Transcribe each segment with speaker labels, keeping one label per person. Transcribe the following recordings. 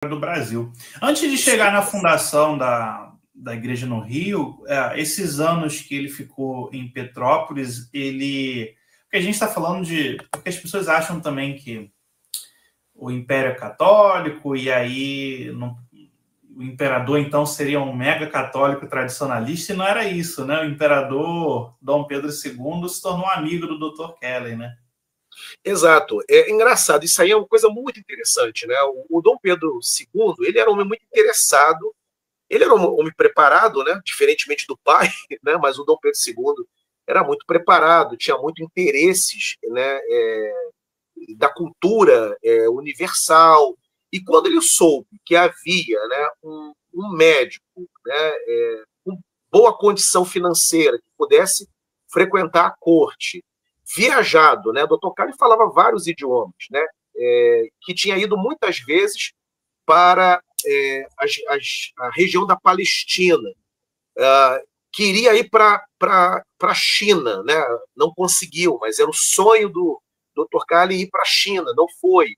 Speaker 1: do Brasil. Antes de chegar na fundação da igreja no Rio, esses anos que ele ficou em Petrópolis, porque a gente está falando porque as pessoas acham também que o Império é católico, e aí o imperador, então, seria um mega católico tradicionalista, e não era isso, né? O imperador Dom Pedro II se tornou amigo do Dr. Kelly, né?
Speaker 2: Exato. É engraçado, isso aí é uma coisa muito interessante, né? O Dom Pedro II, ele era um homem muito interessado, ele era um homem preparado, né? Diferentemente do pai, né? Mas o Dom Pedro II era muito preparado, tinha muito interesses, né? Da cultura universal. E quando ele soube que havia, né, um médico, né, com boa condição financeira, que pudesse frequentar a corte, viajado, né, Dr. Cali falava vários idiomas, né, que tinha ido muitas vezes para a região da Palestina, queria ir para a China, né, não conseguiu, mas era o sonho do Dr. Cali ir para a China, não foi.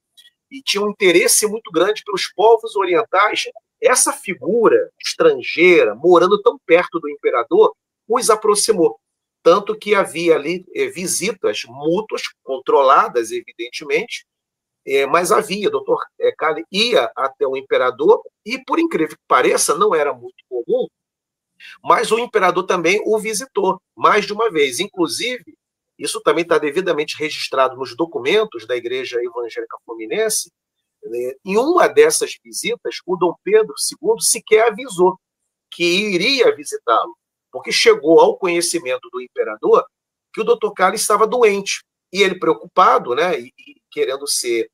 Speaker 2: E tinha um interesse muito grande pelos povos orientais. Essa figura estrangeira, morando tão perto do imperador, os aproximou. Tanto que havia ali visitas mútuas, controladas, evidentemente, mas havia, Dr. Cali ia até o imperador, e, por incrível que pareça, não era muito comum, mas o imperador também o visitou mais de uma vez. Inclusive, isso também está devidamente registrado nos documentos da Igreja Evangélica Fluminense. Em uma dessas visitas, o Dom Pedro II sequer avisou que iria visitá-lo, porque chegou ao conhecimento do imperador que o Dr. Cali estava doente. E ele, preocupado, né, e querendo ser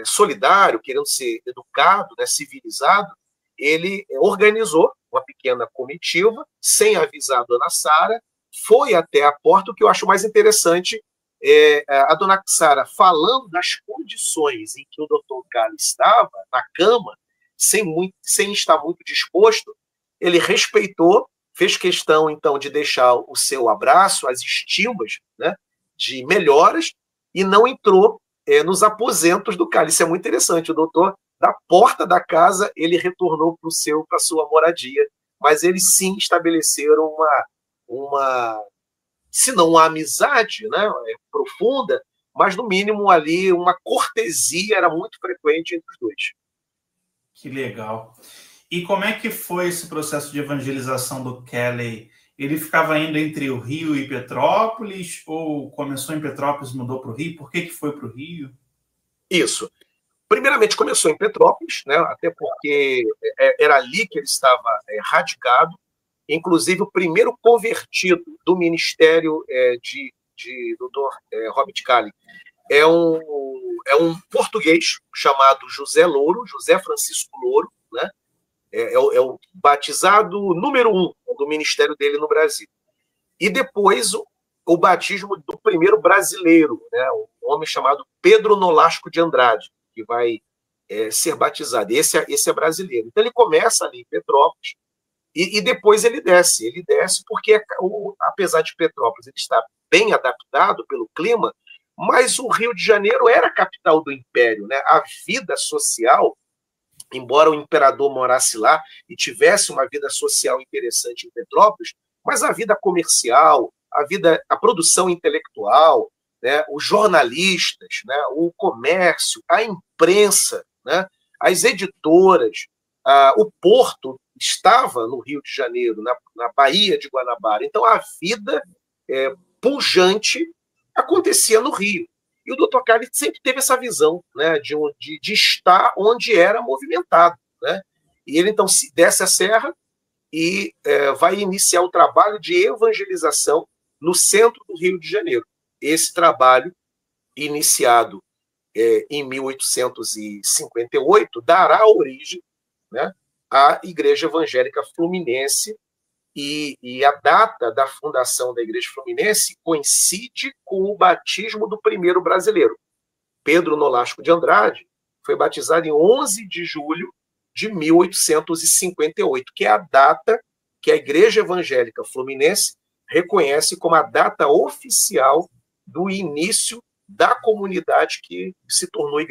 Speaker 2: solidário, querendo ser educado, né, civilizado, ele organizou uma pequena comitiva, sem avisar a dona Sara, foi até a porta. O que eu acho mais interessante é a dona Sara falando das condições em que o Dr. Cali estava, na cama, sem estar muito disposto. Ele respeitou, fez questão, então, de deixar o seu abraço, as estímulas, né, de melhoras, e não entrou nos aposentos do Cali. Isso é muito interessante. O doutor, da porta da casa, ele retornou para a sua moradia. Mas eles sim estabeleceram se não uma amizade, né, profunda, mas no mínimo ali uma cortesia era muito frequente entre os dois.
Speaker 1: Que legal. E como é que foi esse processo de evangelização do Kelly? Ele ficava indo entre o Rio e Petrópolis, ou começou em Petrópolis e mudou para o Rio? Por que foi para o Rio?
Speaker 2: Isso. Primeiramente começou em Petrópolis, né, até porque era ali que ele estava radicado. Inclusive, o primeiro convertido do ministério de Dr. Robert Cali é um português chamado José Louro, José Francisco Louro, né? É o batizado número 1 do ministério dele no Brasil. E depois o batismo do primeiro brasileiro, né? Um homem chamado Pedro Nolasco de Andrade, que vai ser batizado. Esse é brasileiro. Então ele começa ali em Petrópolis, e depois ele desce porque, apesar de Petrópolis ele estar bem adaptado pelo clima, mas o Rio de Janeiro era a capital do Império, né? A vida social, embora o imperador morasse lá e tivesse uma vida social interessante em Petrópolis, mas a vida comercial, a produção intelectual, né? Os jornalistas, né? O comércio, a imprensa, né? As editoras, o porto estava no Rio de Janeiro, na Baía de Guanabara. Então, a vida pujante acontecia no Rio. E o Dr. Cali sempre teve essa visão, né, de estar onde era movimentado, né? E ele, então, desce a serra e vai iniciar o trabalho de evangelização no centro do Rio de Janeiro. Esse trabalho, iniciado em 1858, dará origem, né, à Igreja Evangélica Fluminense, e a data da fundação da Igreja Fluminense coincide com o batismo do primeiro brasileiro. Pedro Nolasco de Andrade foi batizado em 11 de julho de 1858, que é a data que a Igreja Evangélica Fluminense reconhece como a data oficial do início da comunidade que se tornou Igreja